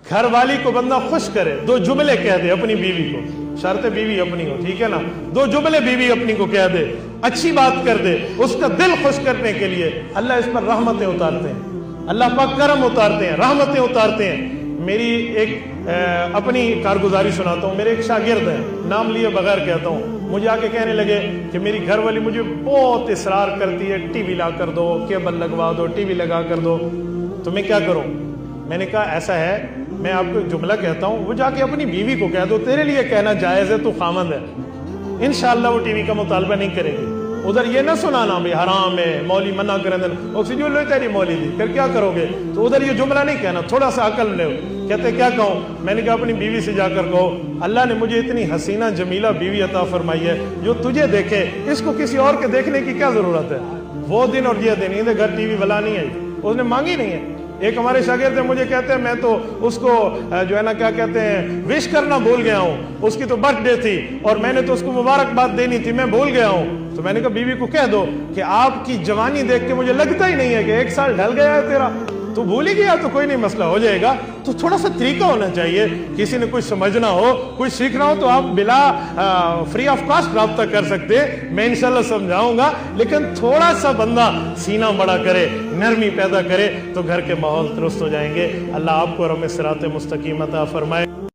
گھر والی کو بندہ خوش کرے، دو جملے کہہ دے اپنی بیوی کو، شرط بیوی اپنی ہو، ٹھیک ہے نا، دو جملے بیوی اپنی کو کہہ دے، اچھی بات کر دے، اس کا دل خوش کرنے کے لیے اللہ اس پر رحمتیں اتارتے ہیں، اللہ پاک کرم اتارتے ہیں، رحمتیں اتارتے ہیں۔ میری ایک اپنی کارگزاری سناتا ہوں۔ میرے ایک شاگرد ہیں، نام لیے بغیر کہتا ہوں، مجھے آ کے کہنے لگے کہ میری گھر والی مجھے بہت اصرار کرتی ہے، ٹی وی لا کر دو، کیبل لگوا دو، ٹی وی لگا کر دو، تو میں کیا کروں؟ میں نے کہا ایسا ہے، میں آپ کو ایک جملہ کہتا ہوں، وہ جا کے اپنی بیوی کو کہہ دو تیرے لیے کہنا جائز ہے، تو خامند ہے، انشاءاللہ وہ ٹی وی کا مطالبہ نہیں کرے گی۔ ادھر یہ نہ سنانا بھی حرام ہے، مولوی منع کریں دن آکسیجن لے تیری مولی دی، پھر کیا کرو گے؟ تو ادھر یہ جملہ نہیں کہنا، تھوڑا سا عقل لے۔ کہتے کیا کہوں؟ میں نے کہا اپنی بیوی سے جا کر کہو اللہ نے مجھے اتنی حسینہ جمیلہ بیوی عطا فرمائی ہے جو تجھے دیکھے، اس کو کسی اور کے دیکھنے کی کیا ضرورت ہے؟ وہ دن اور یہ دن، ادھر گھر ٹی وی والا نہیں ہے، اس نے مانگی نہیں ہے۔ ایک ہمارے شاگرد ہیں، مجھے کہتے ہیں میں تو اس کو جو ہے نا کیا کہتے ہیں وش کرنا بھول گیا ہوں، اس کی تو برتھ ڈے تھی اور میں نے تو اس کو مبارکباد دینی تھی، میں بھول گیا ہوں۔ تو میں نے کہا بیوی کو کہہ دو کہ آپ کی جوانی دیکھ کے مجھے لگتا ہی نہیں ہے کہ 1 سال ڈھل گیا ہے تیرا، تو بھول ہی گیا تو کوئی نہیں، مسئلہ ہو جائے گا۔ تو تھوڑا سا طریقہ ہونا چاہیے، کسی نے کچھ سمجھنا ہو، کچھ سیکھنا ہو تو آپ بلا فری آف کاسٹ رابطہ کر سکتے، میں انشاءاللہ سمجھاؤں گا، لیکن تھوڑا سا بندہ سینہ بڑا کرے، نرمی پیدا کرے تو گھر کے ماحول درست ہو جائیں گے۔ اللہ آپ کو اور ہمیں صراط مستقیم عطا فرمائے۔